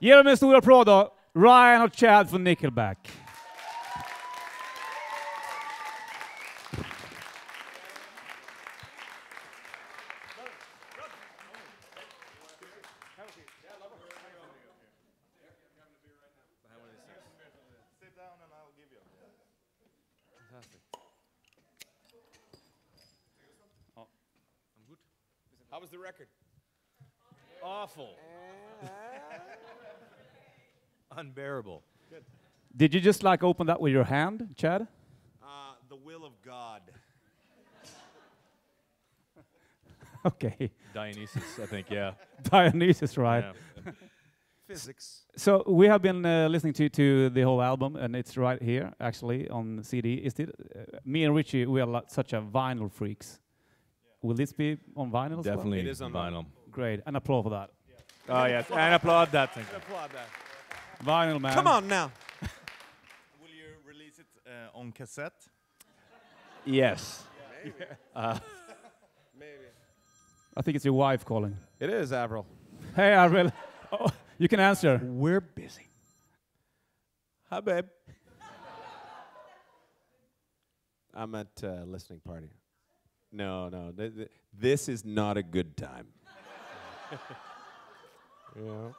Ge dem en stor applåd då. Ryan och Chad från Nickelback. How was the record? Awful. Unbearable. Good. Did you just like open that with your hand, Chad? The will of God. Okay. Dionysus, I think, yeah. Dionysus, right? Yeah. Physics. So we have been listening to the whole album, and it's right here, actually, on CD. Is it? Me and Richie, we are such a vinyl freaks. Will this be on vinyl as well? Definitely It is on vinyl. Great. An applause for that. Oh, yes. And applaud that thing. Applaud that. Vinyl, man. Come on now. Will you release it on cassette? Yes. Maybe. I think it's your wife calling. It is, Avril. Hey, Avril. Oh, you can answer. We're busy. Hi, babe. I'm at a listening party. No. This is not a good time. Yeah.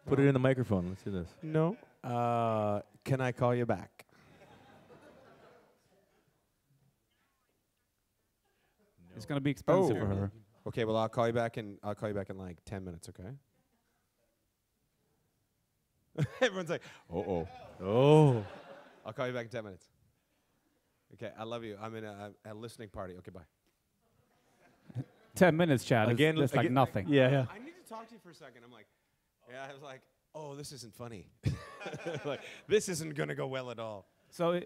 Put it in the microphone. Let's do this. No. Can I call you back? It's gonna be expensive for her. Okay, well I'll call you back in like 10 minutes, okay? Everyone's like, oh. I'll call you back in 10 minutes. Okay, I love you. I'm in a listening party. Okay, bye. 10 minutes, Chad. Again, That's like again- nothing. Yeah. I need to talk to you for a second. I'm like, yeah, I was like, oh, this isn't funny. Like, this isn't gonna go well at all. So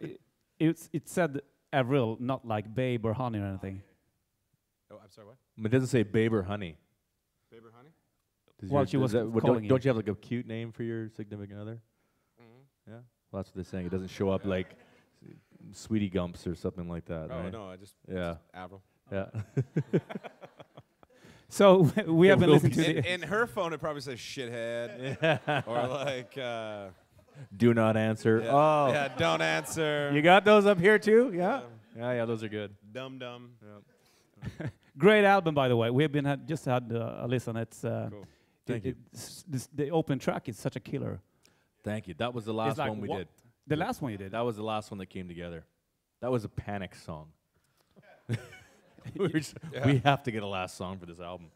it said Avril, not like babe or honey or anything. Oh, I'm sorry, what? It doesn't say babe or honey. Babe or honey? Does Well, your- she does was that- what, calling don't you. you have like a cute name for your significant other? Mm-hmm. Yeah. Well, that's what they're saying. It doesn't show up like Sweetie Gumps or something like that, Oh right? no, I just Yeah. Avril. Yeah. So we have been listening to the... In her phone, it probably says shithead or like. Do not answer. Yeah, Oh. yeah, don't answer. You got those up here too? Yeah. Yeah, those are good. Dum dum. Yeah. Great album, by the way. We have been just had a listen. It's Cool. Thank you. the open track is such a killer. Thank you. That was the last like one we what- did. The last one you did. That was the last one that came together. That was a panic song. We have to get a last song for this album.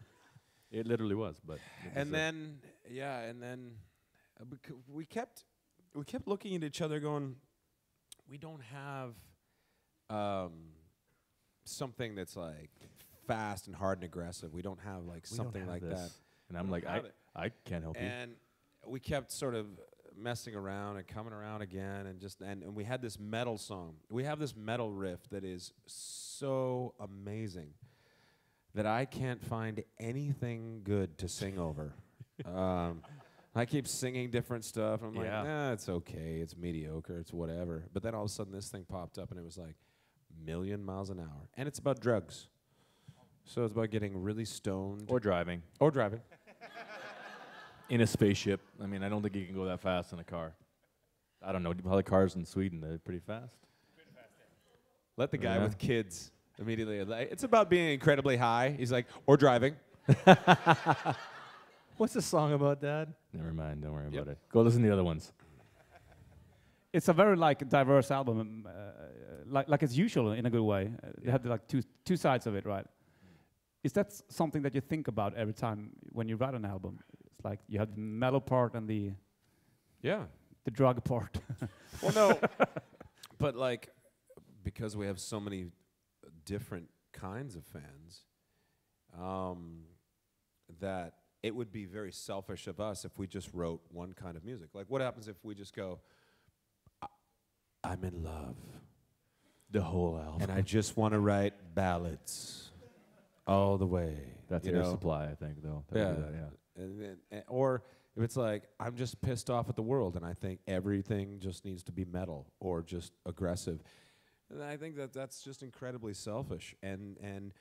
It literally was, but. And then we kept looking at each other, going, we don't have something that's like fast and hard and aggressive. We don't have like something like that. And I'm We like, don't have it. I can't help you. And we kept sort of messing around and coming around again, and we had this metal song. We have this metal riff that is so amazing that I can't find anything good to sing over. I keep singing different stuff. I'm like, Yeah. nah, it's okay. It's mediocre. It's whatever. But then all of a sudden this thing popped up, and it was like million miles an hour. And it's about drugs. So it's about getting really stoned. Or driving. Or driving. In a spaceship. I mean, I don't think you can go that fast in a car. I don't know. Probably cars in Sweden, they're pretty fast. Let the guy Yeah. with kids immediately. Like, it's about being incredibly high. He's like, or driving. What's the song about, Dad? Never mind. Don't worry about it. Go listen to the other ones. It's a very like diverse album, like it's usual in a good way. They have like two sides of it, right? Is that something that you think about every time when you write an album? It's like you have the metal part and the drug part. Well, no, but like because we have so many different kinds of fans, that it would be very selfish of us if we just wrote one kind of music. Like, what happens if we just go, I'm in love. The whole album. And I just want to write ballads all the way. That's you Air know? Supply, I think, though. Yeah. Yeah. And then, or if it's like, I'm just pissed off at the world and I think everything just needs to be metal or just aggressive. And I think that that's just incredibly selfish. And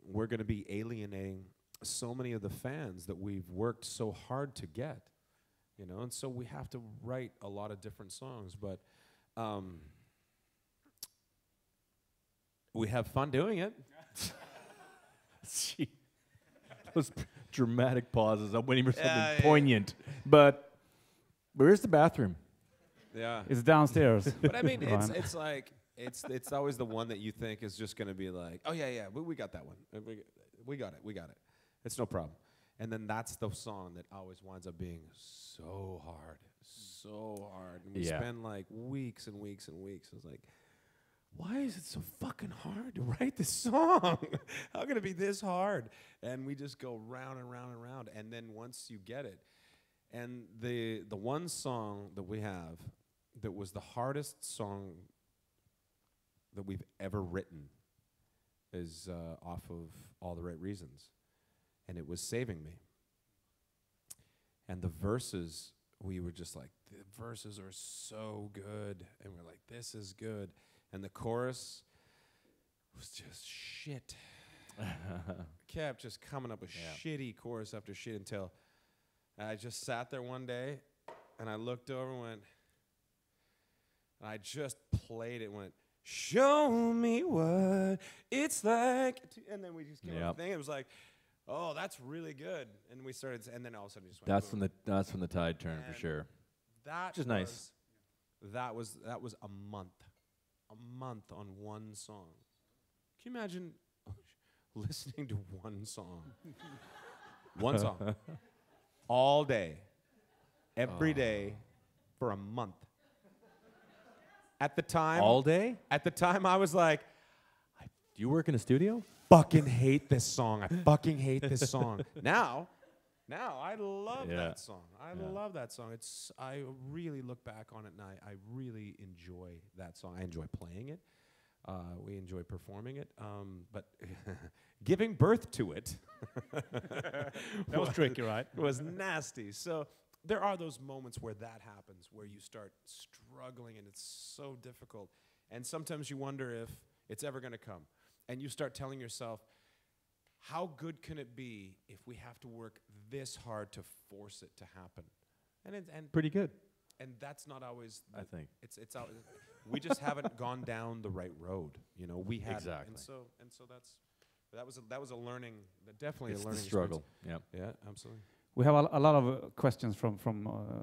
we're going to be alienating so many of the fans that we've worked so hard to get. you know, and so we have to write a lot of different songs, but we have fun doing it. Gee, those dramatic pauses. I'm waiting for something Yeah. poignant. But where's the bathroom? Yeah. It's downstairs. But I mean, Ryan. it's like it's always the one that you think is just going to be like, oh yeah, we got that one, we got it, it's no problem, and then that's the song that always winds up being so hard, and we Yeah. spend like weeks and weeks and weeks. It's like, why is it so fucking hard to write this song? How can it be this hard? And we just go round and round and round, and then once you get it, and the one song that we have that was the hardest song that we've ever written is off of All the Right Reasons, and it was Saving Me. And the verses, we were just like, the verses are so good, and we're like, this is good. And the chorus was just shit. Kept just coming up with shitty chorus after shit until I just sat there one day, and I looked over and went, and I just played it and went, show me what it's like. And then we just came up with a thing. It was like, oh, that's really good. And we started, and then all of a sudden just went. That's when the tide turned for sure. That Which is nice. That was a month on one song. Can you imagine listening to one song? One song. All day. Every day for a month. At the time. All day? At the time, I was like, Do you work in a studio? fucking hate this song. I fucking hate this song. Now I love that song. I love that song. I really look back on it and I really enjoy that song. I enjoy playing it. We enjoy performing it. But giving birth to it That was tricky, right? was nasty. So there are those moments where that happens, where you start struggling and it's so difficult. And sometimes you wonder if it's ever going to come. And you start telling yourself, how good can it be if we have to work this hard to force it to happen? And Pretty good, and that's not always. I think. It's we just haven't gone down the right road. You know, we have. Exactly. And so that was a learning. Definitely It's a the learning struggle. Yeah. experience. Yeah, absolutely. We have a lot of questions from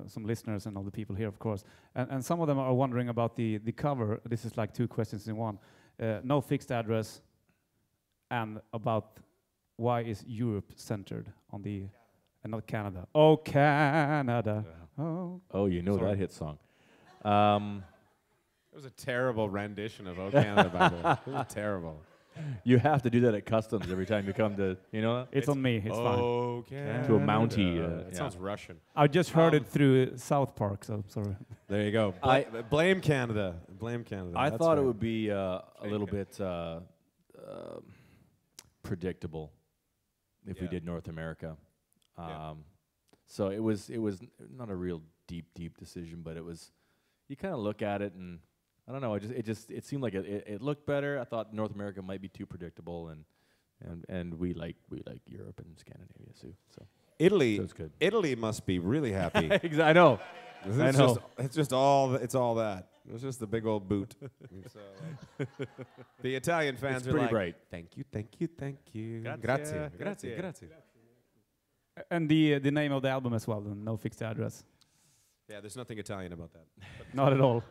some listeners and all the people here, of course. And some of them are wondering about the cover. This is like two questions in one. No fixed address, and about why is Europe centered on the, and not Canada? Oh, Canada. Oh. Oh, you know Sorry. that hit song. It was a terrible rendition of "Oh Canada," by the way. It was terrible. You have to do that at customs every time you come to, you know? It's on me. It's fine. Oh, Canada. To a Mountie. It sounds Russian. I just heard it through South Park, so sorry. There you go. Blame Canada. Blame Canada. I That's thought it right. would be a Fake little it. bit predictable if we Yeah. did North America. Yeah. So it was not a real deep decision, but it was. You kind of look at it and I don't know. It seemed like it looked better. I thought North America might be too predictable, and we like Europe and Scandinavia too. So Italy. so it's good. Italy must be really happy. I know. It's know. It's all that. It's just the big old boot. And so, like, the Italian fans It's are pretty like, bright. Thank you. Grazie. Grazie. And the name of the album as well, then, No Fixed Address. Yeah, there's nothing Italian about that. Not at all.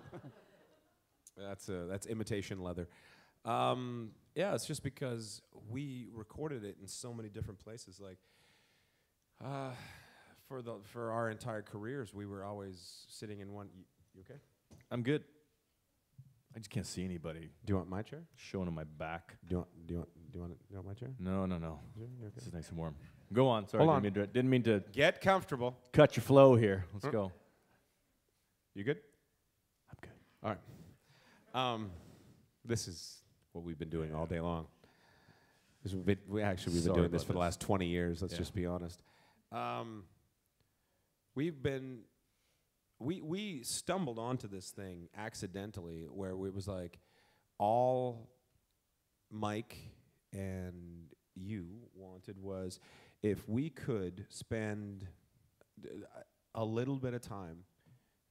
That's imitation leather. Yeah, it's just because we recorded it in so many different places. Like, for our entire careers, we were always sitting in one. You okay? I'm good. I just can't see anybody. Do you want my chair? Showing on my back. Do you want my chair? No. You okay? This is nice and warm. Go on. Sorry, Hold didn't mean to Get comfortable. cut your flow here. Let's go. You good? I'm good. All right. This is what we've been doing all day long. We've been Sorry doing this about for the this. last 20 years. Let's Yeah. just be honest. We stumbled onto this thing accidentally, where it was like all Mike and you wanted was if we could spend a little bit of time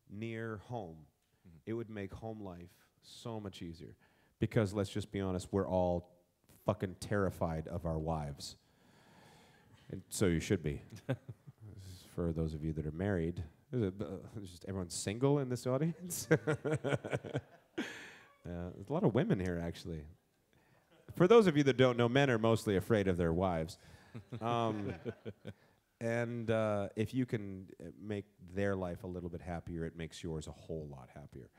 near home, it would make home life so much easier. Because let's just be honest, we're all fucking terrified of our wives. And so you should be. This is for those of you that are married. Is just everyone single in this audience? There's a lot of women here, actually. For those of you that don't know, men are mostly afraid of their wives. And if you can make their life a little bit happier, it makes yours a whole lot happier.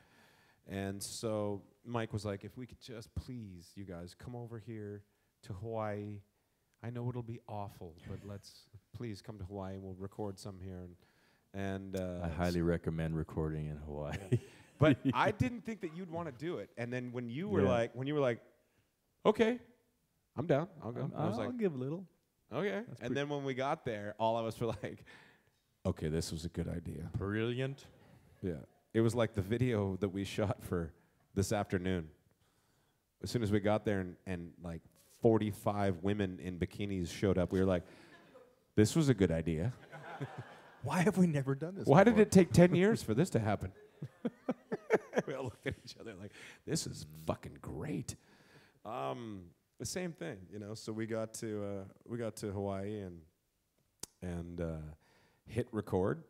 And so Mike was like, if we could just please, you guys, come over here to Hawaii. I know it'll be awful, but let's please come to Hawaii and we'll record some here. And I highly recommend recording in Hawaii. Yeah. But I didn't think that you'd want to do it. And then when you were like, okay, I'm down. I'll go. I was like, I'll give a little. okay. And then when we got there, all of us were like, okay, this was a good idea. Brilliant. Yeah. It was like the video that we shot for this afternoon. As soon as we got there and like 45 women in bikinis showed up, we were like, this was a good idea. Why have we never done this Why before? did it take 10 years for this to happen? We all looked at each other like, this is fucking great. The same thing, you know. So we got to Hawaii and hit record,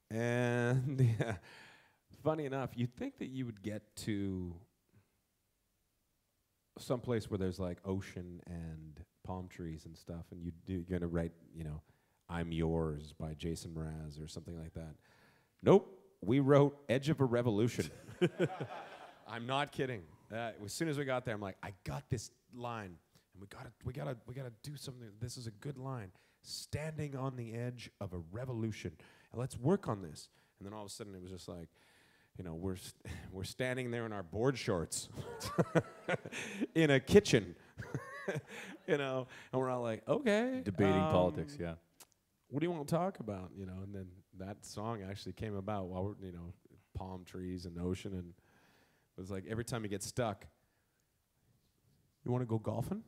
and yeah, funny enough, you'd think that you would get to some place where there's like ocean and palm trees and stuff, and you're gonna write, you know, "I'm Yours" by Jason Mraz or something like that. Nope, we wrote "Edge of a Revolution." I'm not kidding. As soon as we got there, I'm like, I got this line, and we gotta do something. This is a good line. Standing on the edge of a revolution, and let's work on this. And then all of a sudden, it was just like, you know, we're standing there in our board shorts in a kitchen, you know, and we're all like, okay, Debating politics, yeah. what do you want to talk about, you know? And then that song actually came about while we're, you know, palm trees and ocean, and it was like every time you get stuck, you want to go golfing?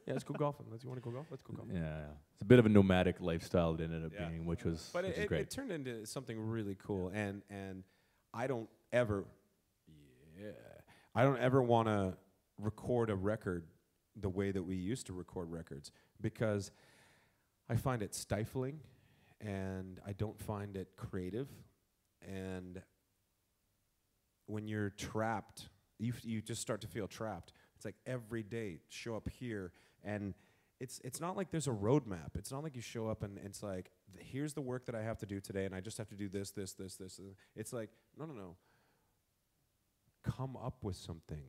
Yeah, let's go golfing. You want to go golf? Let's go golfing. Yeah, it's a bit of a nomadic lifestyle it ended up being, which was But which is great. it turned into something really cool, and I don't ever want to record a record the way that we used to record records, because I find it stifling, and I don't find it creative, and when you're trapped, you just start to feel trapped. It's like every day show up here, and it's not like there's a roadmap. It's not like you show up and it's like, here's the work that I have to do today, and I just have to do this. It's like, no. Come up with something.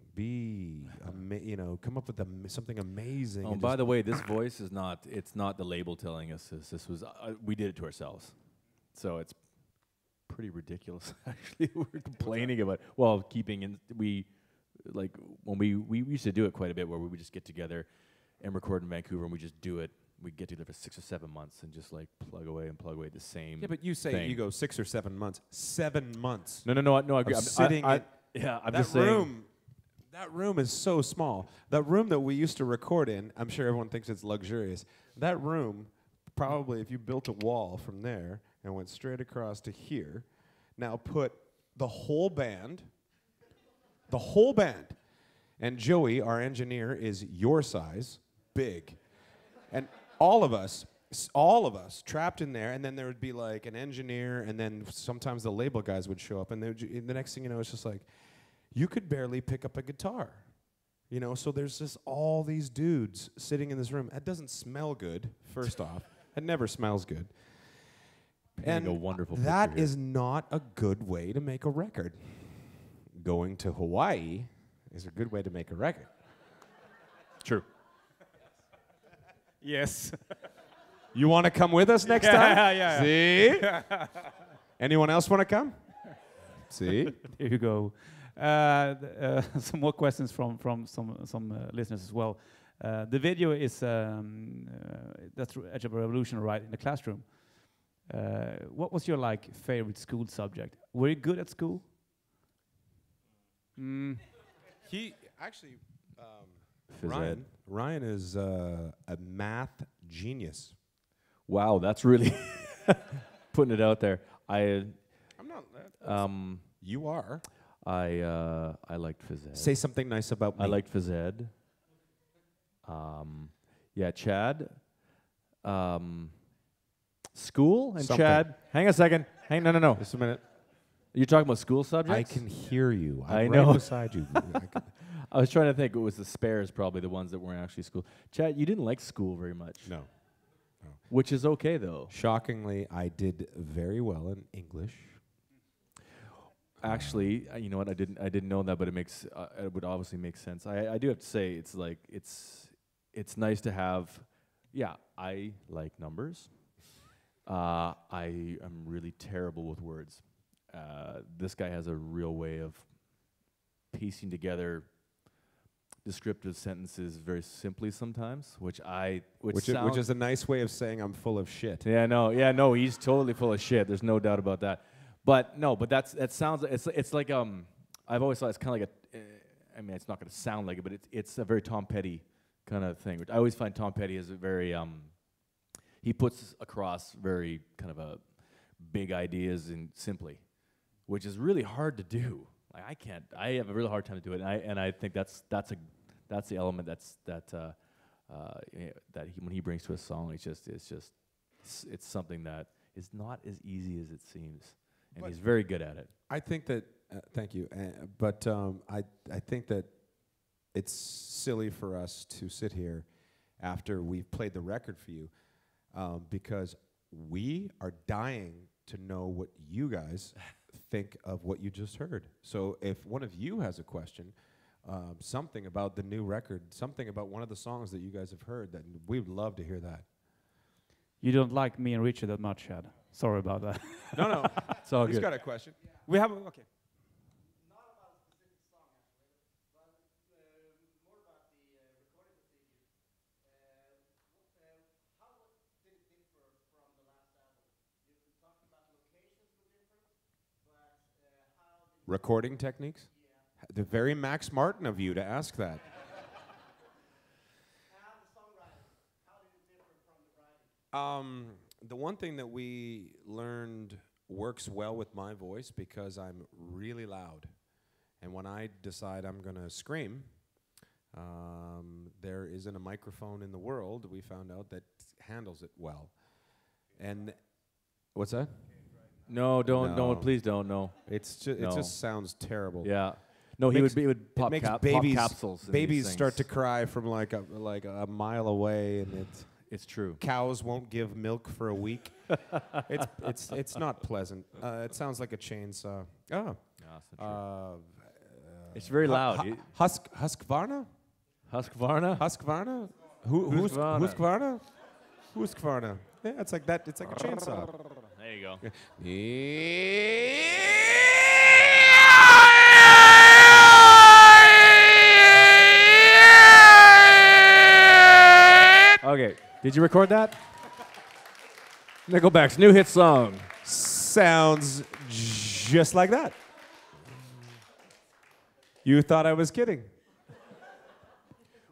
Come up with something amazing. Oh, by the way, this voice is not, it's not the label telling us this. This was, we did it to ourselves. So it's pretty ridiculous, actually. We're complaining about, well, keeping in, like, when we used to do it quite a bit, where we would just get together and record in Vancouver, and we just do it. We'd get together for 6 or 7 months and just, like, plug away the same. Yeah, but you say thing. you go 6 or 7 months. 7 months. No, I agree. I'm just saying. That room is so small. That room that we used to record in, I'm sure everyone thinks it's luxurious. That room, probably if you built a wall from there and went straight across to here, now put the whole band, and Joey, our engineer, is your size, big. And all of us trapped in there, and then there would be like an engineer, and then sometimes the label guys would show up, and the next thing you know, it's just like, you could barely pick up a guitar, you know? So there's just all these dudes sitting in this room. That doesn't smell good, first off. It never smells good. And a wonderful that picture is not a good way to make a record. Going to Hawaii is a good way to make a record. True. Yes. You want to come with us next time? Yeah. See? Anyone else want to come? See? There you go. Some more questions from some listeners as well. The video is that's Edge of a Revolution, right, in the classroom. What was your favorite school subject? Were you good at school? He actually, Phys ed. Ryan is a math genius. Wow, that's really putting it out there. I'm not. You are. I liked phys ed. Say something nice about me. I liked phys ed. Yeah, Chad. School and Something. Chad. Hang a second. No. Just a minute. You're talking about school subjects? I can hear you. I'm I right know. beside you. I was trying to think. It was the spares, probably the ones that weren't actually school. Chad, you didn't like school very much. No. Which is okay, though. Shockingly, I did very well in English. Actually, you know what? I didn't know that, but it would obviously make sense. I do have to say, it's like it's nice to have. Yeah, I like numbers. I am really terrible with words. This guy has a real way of piecing together descriptive sentences very simply sometimes, which is a nice way of saying I'm full of shit. No, he's totally full of shit. There's no doubt about that. But that sounds. It's like I've always thought it's kind of like I mean, it's not going to sound like it, but it's a very Tom Petty kind of thing. Which I always find Tom Petty is a very he puts across very kind of a big ideas and simply, which is really hard to do. Like I can't. I have a really hard time to do it, and I think that's the element that when he brings to a song, it's something that is not as easy as it seems, and he's very good at it. I think that. Thank you. But I think that it's silly for us to sit here after we've played the record for you, because we are dying to know what you guys think of what you just heard. So if one of you has a question, something about the new record, something about one of the songs that you guys have heard, then we would love to hear that. You don't like me and Richie that much, Chad. Sorry about that. No. It's all He's good. got a question. We have okay. Recording techniques? The very Max Martin of you to ask that. The one thing that we learned works well with my voice because I'm really loud. And when I decide I'm going to scream, there isn't a microphone in the world, we found out, that handles it well. And what's that? No, don't, No. please don't, no. It just sounds terrible. Yeah. No, he would pop, makes pop babies, capsules. in Babies these start to things. cry from like a mile away, and It's true. cows won't give milk for a week. it's not pleasant. It sounds like a chainsaw. Oh, No, it's not true. It's very loud. Husqvarna? Husqvarna? Husqvarna? Husqvarna. Husqvarna? Husqvarna. Yeah, it's like that. It's like a chainsaw. There you go. Okay, did you record that? Nickelback's new hit song. Sounds just like that. You thought I was kidding.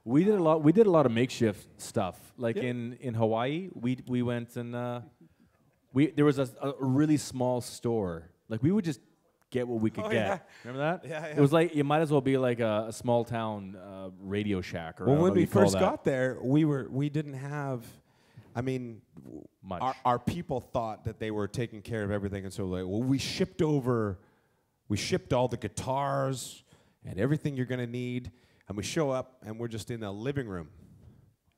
We did a lot of makeshift stuff. Like Yeah. in Hawaii, we went and there was a really small store. Like we would just get what we could Oh, get. yeah. Remember that? Yeah, It was like it might as well be like a small town Radio Shack or I Well, don't know when what we you call first that. got there, we didn't have. I mean, Much. Our people thought that they were taking care of everything, and so like, well, we shipped all the guitars and everything you're gonna need, and we show up and we're just in a living room.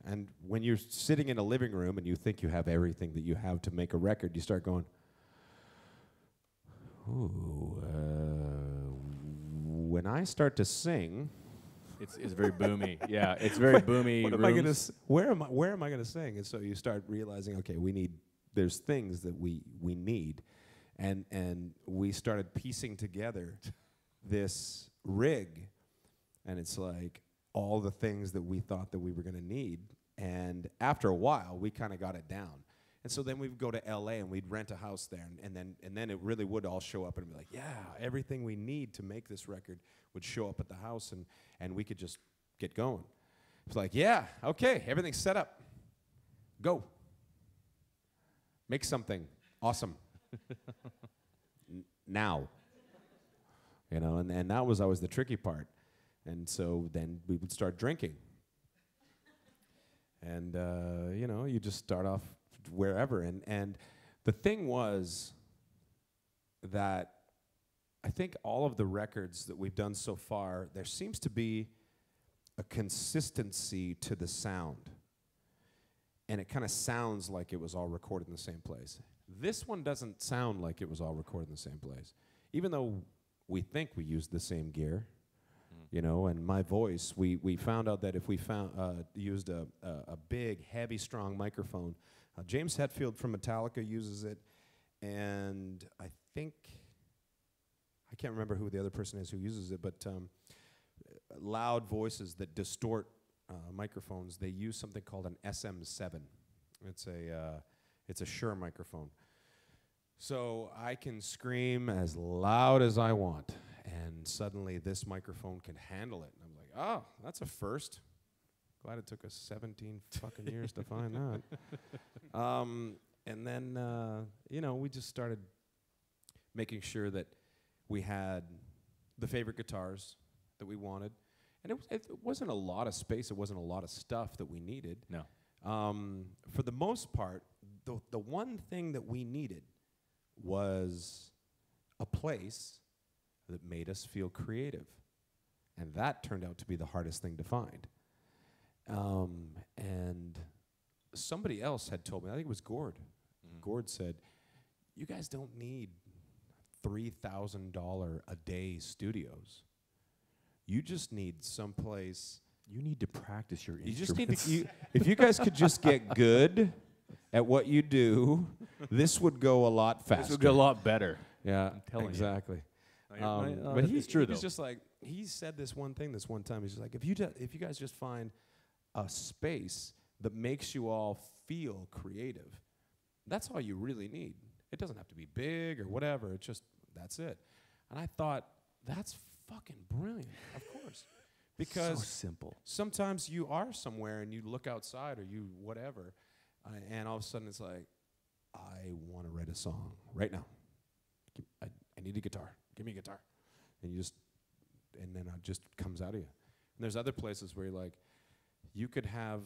And when you're sitting in a living room and you think you have everything that you have to make a record, you start going, ooh, when I start to sing, It's very boomy. Yeah, it's very boomy. what am I gonna? Where am I gonna sing? And so you start realizing, okay, there's things that we need, and we started piecing together this rig, and it's like all the things that we thought that we were gonna need, and after a while, we kind of got it down. And so then we'd go to LA and we'd rent a house there, and then it really would all show up and be like, yeah, everything we need to make this record would show up at the house, and we could just get going. It's like, yeah, okay, everything's set up. Go. Make something awesome. Now. You know, and that was always the tricky part. And so then we would start drinking. And, you know, you just start off wherever. And the thing was that I think all of the records that we've done so far, there seems to be a consistency to the sound. And it kind of sounds like it was all recorded in the same place. This one doesn't sound like it was all recorded in the same place. Even though we think we used the same gear, you know, and my voice, we found out that if we used a big, heavy, strong microphone, James Hetfield from Metallica uses it, and I can't remember who the other person is who uses it, but loud voices that distort microphones, they use something called an SM7. It's a Shure microphone. So I can scream as loud as I want, and suddenly this microphone can handle it. And I'm like, oh, that's a first. Glad it took us 17 fucking years to find that. And then, you know, we just started making sure that we had the favorite guitars that we wanted. And it wasn't a lot of space. It wasn't a lot of stuff that we needed. No. For the most part, the one thing that we needed was a place that made us feel creative. And that turned out to be the hardest thing to find. And somebody else had told me, I think it was Gord. Gord said, you guys don't need $3,000 a day studios. You just need someplace. You need to practice your You instruments. just need to, if you guys could just get good at what you do, this would go a lot faster. This would go a lot better. Yeah, I'm telling you. exactly. But It's true, he was though. just like, he said this one thing this one time. He's just like, if you guys just find a space that makes you all feel creative, that's all you really need. It doesn't have to be big or whatever. It's just, that's it. And I thought, that's fucking brilliant, of course. Because so simple. sometimes you are somewhere and you look outside or you whatever, and all of a sudden it's like, I want to write a song right now. I need a guitar. Give me a guitar. And and then it just comes out of you. And there's other places where you're like, you could have,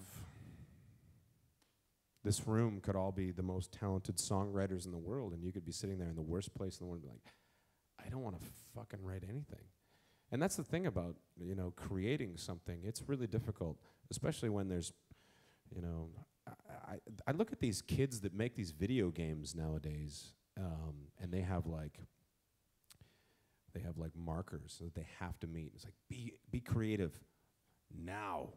this room could all be the most talented songwriters in the world, and you could be sitting there in the worst place in the world and be like, I don't want to fucking write anything. And that's the thing about, you know, creating something. It's really difficult, especially when there's, you know, I look at these kids that make these video games nowadays, and they have like markers that they have to meet. It's like, be creative now.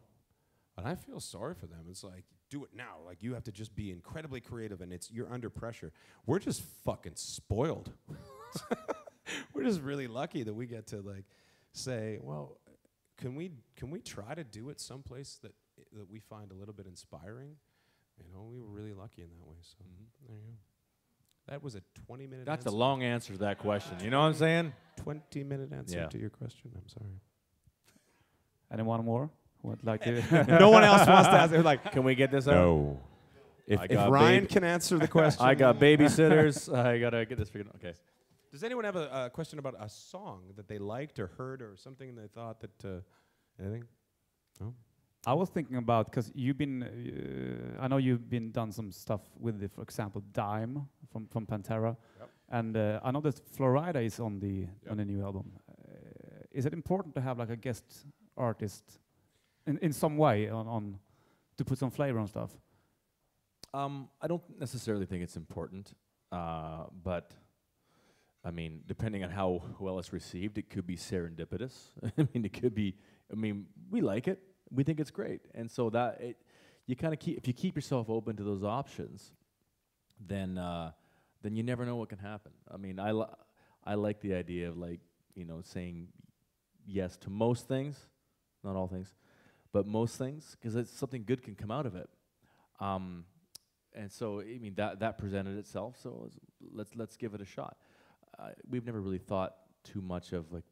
And I feel sorry for them. It's like, do it now. Like, you have to just be incredibly creative, and you're under pressure. We're just fucking spoiled. We're just really lucky that we get to like say, well, can we try to do it someplace that we find a little bit inspiring? You know, we were really lucky in that way. So there you go. That was a 20-minute. That's answer. a long answer to that question. You know what I'm saying? 20-minute answer Yeah. to your question. I'm sorry. Anyone more? Would like to? No one else wants to ask. They're like, Can we get this out? no. If Ryan can answer the question, I got babysitters. I gotta get this figured out. Okay. Does anyone have a question about a song that they liked or heard or something they thought that anything? No. I was thinking about, because you've been, I know you've been done some stuff with the, for example, Dime from Pantera, Yep. and I know that Florida is on the new album. Is it important to have like a guest artist in some way on to put some flavor on stuff? I don't necessarily think it's important, but I mean, depending on how well it's received, it could be serendipitous. I mean, it could be. I mean, we like it. We think it's great, and so that you kind of keep. If you keep yourself open to those options, then you never know what can happen. I mean, I like the idea of like, you know, saying yes to most things, not all things, but most things, because something good can come out of it. And so, I mean, that presented itself. So let's give it a shot. We've never really thought too much of like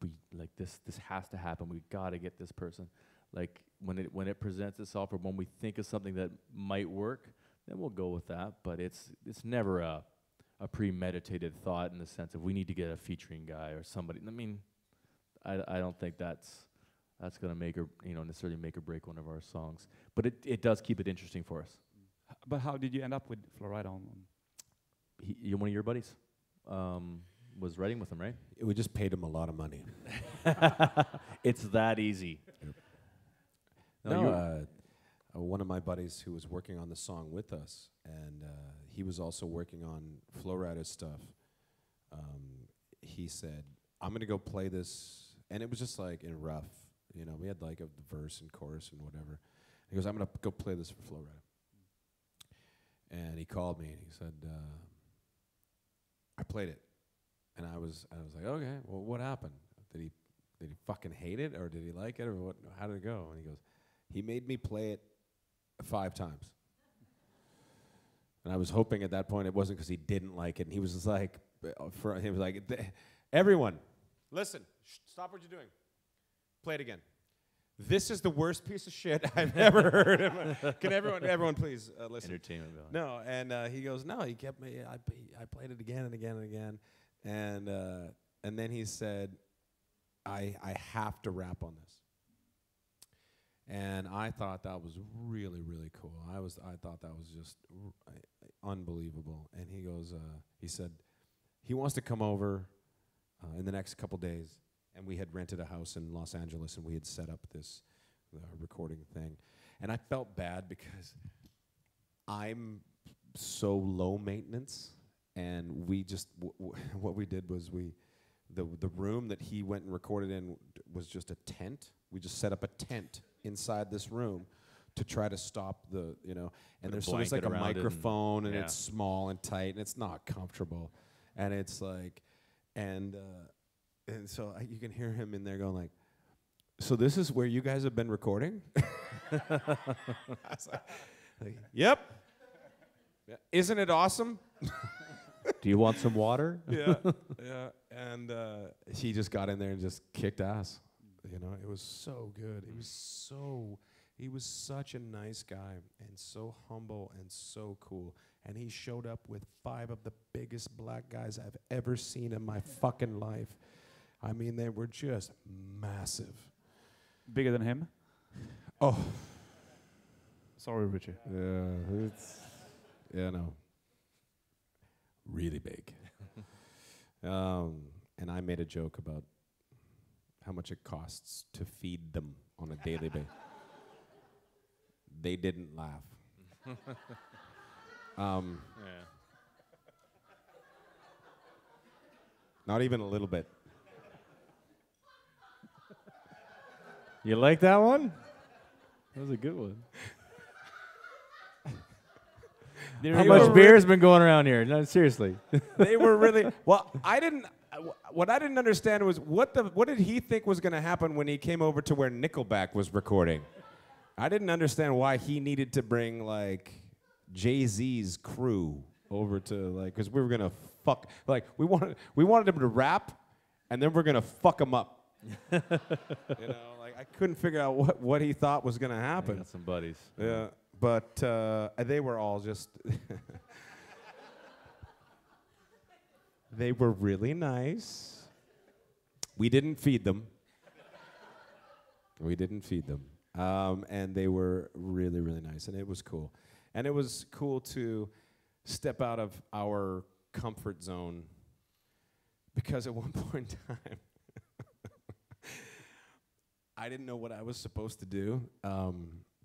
this has to happen. We got to get this person. Like when it presents itself, or when we think of something that might work, then we'll go with that. But it's never a a premeditated thought in the sense of we need to get a featuring guy or somebody. I mean, I don't think that's going to make or necessarily make or break one of our songs, but it does keep it interesting for us. But how did you end up with Florida on? One of your buddies was writing with him, right? We just paid him a lot of money. It's that easy. One of my buddies who was working on the song with us, and he was also working on Flowrider's stuff. He said, "I'm gonna go play this," and it was just like in rough. We had like a verse and chorus and whatever. He goes, "I'm gonna go play this for Flowrider." And he called me and he said, "I played it," and I was like, "Okay, well, what happened? Did he fucking hate it, or did he like it, or what? How did it go?" And he goes, "He made me play it 5 times." And I was hoping at that point it wasn't because he didn't like it. And he was just like, "Everyone, listen, stop what you're doing. Play it again. This is the worst piece of shit I've ever heard." Can everyone please listen? Entertainment value. No, and he goes, "No, he kept me. I played it again and again and again, and then he said, I have to rap on this." And I thought that was really, really cool. I thought that was just unbelievable. And he goes, he said he wants to come over in the next couple days. And we had rented a house in Los Angeles, and we had set up this recording thing. And I felt bad because I'm so low maintenance, and we just what we did was the room that he went and recorded in was just a tent. We just set up a tent inside this room to try to stop and there's like a microphone, and it's small and tight, and it's not comfortable, and it's like, and so you can hear him in there going like, "So this is where you guys have been recording?" I was like, "Yep. Yeah. Isn't it awesome?" Do you want some water? Yeah. And he just got in there and just kicked ass. It was so good. He was such a nice guy and so humble and so cool. And he showed up with 5 of the biggest black guys I've ever seen in my fucking life. I mean, they were just massive. Bigger than him? Oh. Sorry, Richie. Yeah, no. Really big. And I made a joke about how much it costs to feed them on a daily basis. They didn't laugh. Not even a little bit. You like that one? That was a good one. How much beer has been going around here? No, seriously. They were really well. What I didn't understand was what did he think was going to happen when he came over to where Nickelback was recording? I didn't understand why he needed to bring like Jay-Z's crew over to because we were gonna fuck we wanted him to rap, and then we're gonna fuck him up. I couldn't figure out what he thought was gonna happen. I got some buddies. Yeah, but they were all just. They were really nice. We didn't feed them. And they were really, really nice, and it was cool. And it was cool to step out of our comfort zone, because at one point in time, I didn't know what I was supposed to do,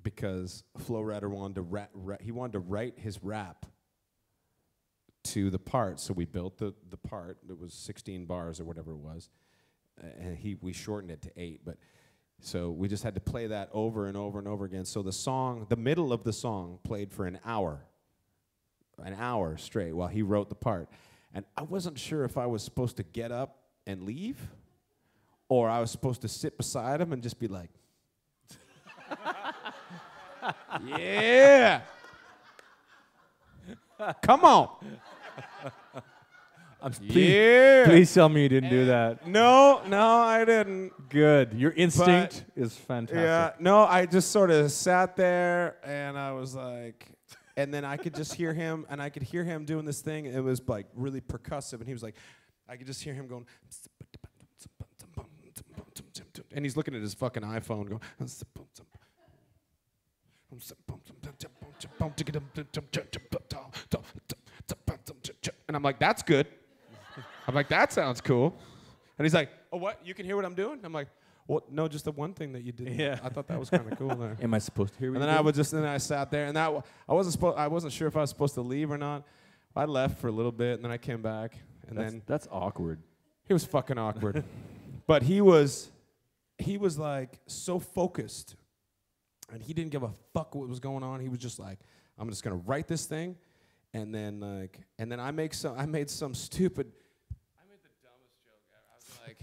because Flowrider wanted to he wanted to write his rap to the part. So we built the part. It was 16 bars or whatever it was, and we shortened it to 8. But so we just had to play that over and over and over again. So the middle of the song played for an hour straight while he wrote the part. And I wasn't sure if I was supposed to get up and leave, or I was supposed to sit beside him and just be like, "Yeah, come on." Please tell me you didn't do that. No, I didn't. Good. Your instinct is fantastic. Yeah, no, I just sort of sat there and I was like, And then I could just hear him, and I could hear him doing this thing. It was like really percussive, and he was like, I could just hear him going, and he's looking at his fucking iPhone going, and I'm like, that's good. I'm like, that sounds cool. And he's like, oh, what? You can hear what I'm doing? I'm like, well, no, just the one thing that you did. Yeah. I thought that was kind of cool there. Am I supposed to hear? And then I sat there, and I wasn't sure if I was supposed to leave or not. I left for a little bit, and then I came back, and then that's awkward. it was fucking awkward. But he was like so focused, and he didn't give a fuck what was going on. He was just like, I'm just gonna write this thing, and then I made the dumbest joke ever. I was like,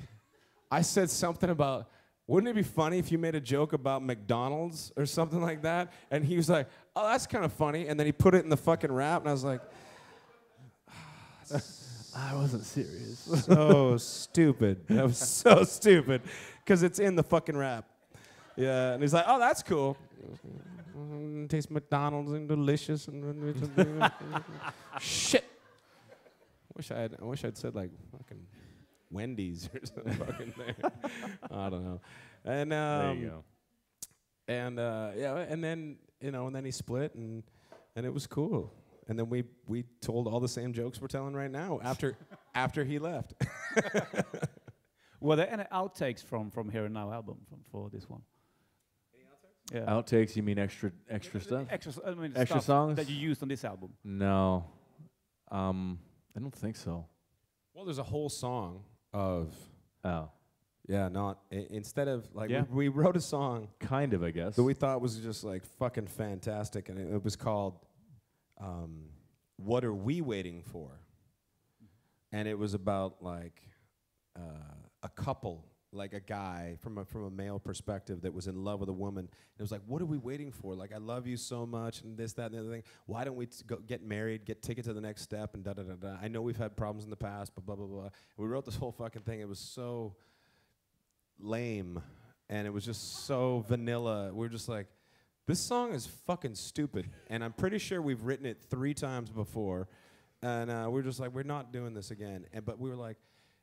I said something about, wouldn't it be funny if you made a joke about McDonald's or something like that? And he was like, oh, that's kind of funny. And then he put it in the fucking rap, and I was like, I wasn't serious. so stupid. That was so stupid, because it's in the fucking rap. Yeah, and he's like, oh, that's cool. Tastes McDonald's and delicious and shit. I wish I'd said like fucking Wendy's or something fucking there. I don't know. And there you go. And yeah, and then and then he split, and it was cool. And then we told all the same jokes we're telling right now after he left. Were there any outtakes from Here and Now album for this one? Any outtakes? Yeah. Outtakes? You mean extra stuff? Extra stuff songs that you used on this album. No, I don't think so. Well, there's a whole song of Oh, yeah, not instead of like Yeah. we wrote a song kind of, I guess. that we thought was just like fucking fantastic, and it was called "What Are We Waiting For?" And it was about like a couple, like a guy from a male perspective that was in love with a woman. It was like, what are we waiting for? Like, I love you so much, and this, that, and the other thing. Why don't we go get married, take it to the next step, and da da da da. I know we've had problems in the past, but blah blah blah. We wrote this whole fucking thing. It was so lame, and it was just so vanilla. We were just like, this song is fucking stupid, and I'm pretty sure we've written it 3 times before, and we're just like, we're not doing this again. But we were like,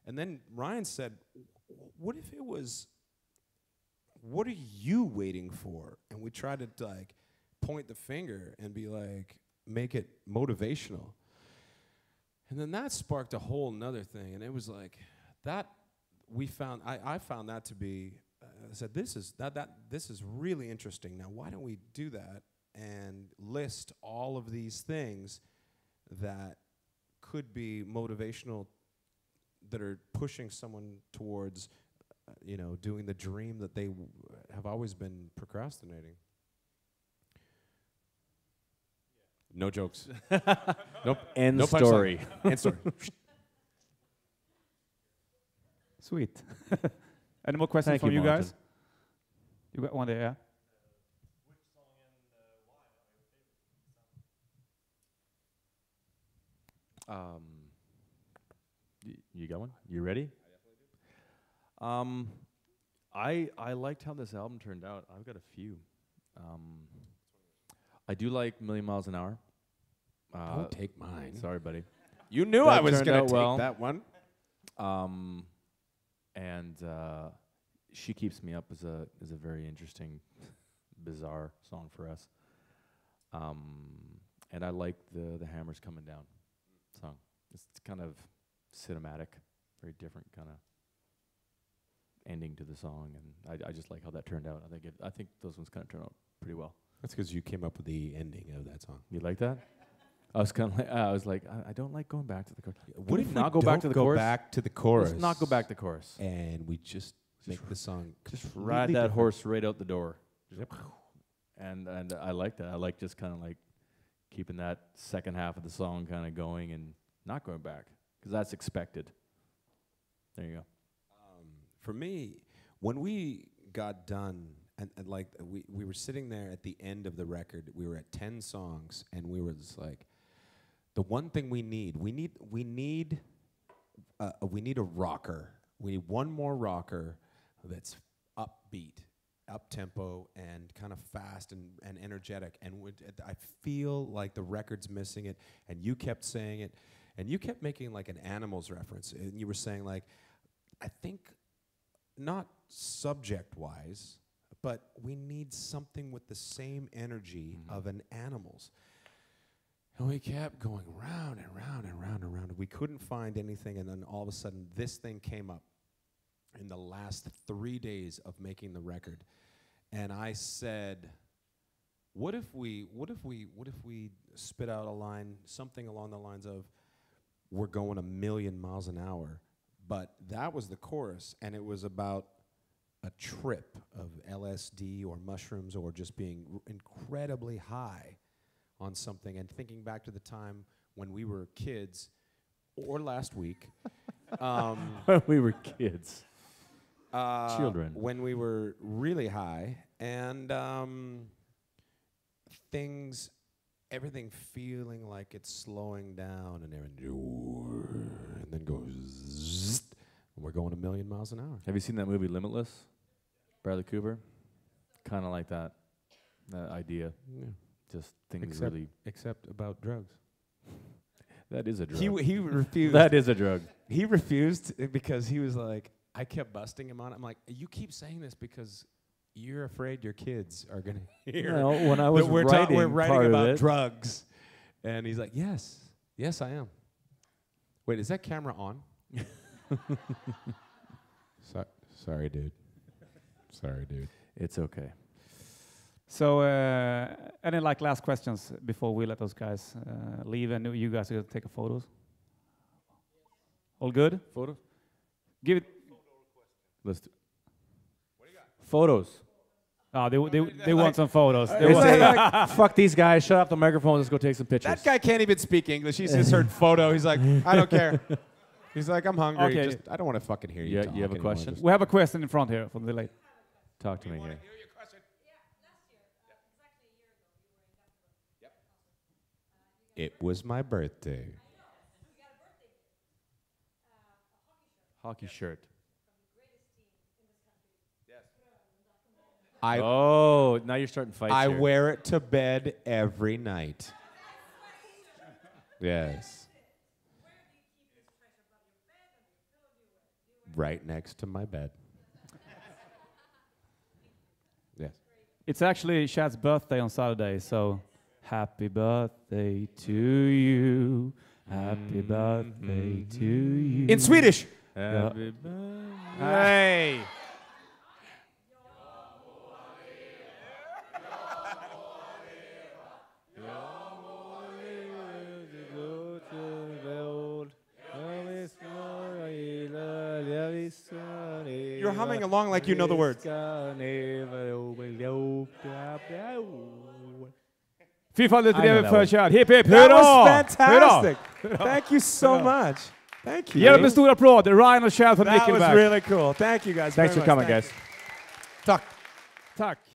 and then Ryan said, what if it was, what are you waiting for? And we tried to like point the finger and be like, make it motivational. And then that sparked a whole nother thing, and it was like that. I found that to be. I said, this is really interesting. Now, why don't we do that and list all of these things that could be motivational, that are pushing someone towards, doing the dream that they have always been procrastinating. No jokes. Nope. End No story. End story. Sweet. Any more questions Thank from you, you guys? Martin. You got one there, yeah? You got one? You ready? I liked how this album turned out. I've got a few. I do like Million Miles an Hour. Don't take mine. Sorry, buddy. You knew That I was turned going out to take well. that one. And She Keeps Me Up is a very interesting, bizarre song for us. And I like the Hammers Coming Down song. It's kind of cinematic, very different kind of ending to the song, and I just like how that turned out. I think those ones kind of turned out pretty well. That's because you came up with the ending of that song. You like that? I was like, I don't like going back to the chorus. What if we not go back to the chorus? back to the chorus? Let's not go back to the chorus. And we just make the song Just completely ride that different. horse right out the door. Yep. And I like that. I like just kind of like keeping that second half of the song kind of going and not going back, because that's expected. There you go. For me, when we got done, and like we were sitting there at the end of the record, we were at 10 songs, and we were just like, the one thing we need a rocker. We need one more rocker that's upbeat, up tempo and kind of fast and energetic. And I feel like the record's missing it. And you kept saying it, and you kept making like an Animals reference. And you were saying like, I think not subject-wise, but we need something with the same energy of an Animals. And we kept going round and round and round and round. We couldn't find anything, and then all of a sudden, this thing came up in the last 3 days of making the record. And I said, what if we spit out a line, something along the lines of, we're going 1,000,000 miles an hour. But that was the chorus, and it was about a trip of LSD or mushrooms or just being incredibly high on something, and thinking back to the time when we were kids, or last week. When we were kids. Children. When we were really high, and everything feeling like it's slowing down, and then goes, zzzt, and we're going 1,000,000 miles an hour. Have you seen that movie Limitless? Bradley Cooper? Kind of like that idea. Yeah. Just things really... Except about drugs. That is a drug. He refused. That is a drug. He refused because he was like, I kept busting him on it. I'm like, you keep saying this because you're afraid your kids are going to hear. No, when I was we're writing writing about it. drugs. And he's like, yes, I am. Wait, is that camera on? Sorry, dude. Sorry, dude. It's okay. So, any like last questions before we let those guys leave, and you guys are gonna take a photos? All good? Photos? Give it. Let's do. What do you got? Photos. Oh, they want some photos. They say, like, fuck these guys, shut up the microphone, let's go take some pictures. That guy can't even speak English. He's just heard photo. He's like, I don't care. He's like, I'm hungry. Okay. Just, I don't want to fucking hear you Yeah, talk you have a anymore. question? Just We have a question in front here from the late. Talk to me here. It was my birthday. Hockey shirt. I Now you're starting fights I here. wear it to bed every night. Yes. Right next to my bed. Yes. It's actually Chad's birthday on Saturday, so happy birthday to you. Happy birthday to you. In Swedish. Happy birthday. Hey. You're humming along like you know the words. Fy fan lite I know det that för one. Chad. Hipp hipp, That hurra! was fantastic. Hurra! Thank you so much. Thank you. Ge dem en stor applåd. Ryan och Chad från That was Nickelback. really cool. Thank you guys. Thanks for very much. coming, Thank guys. you. Tack. Tack.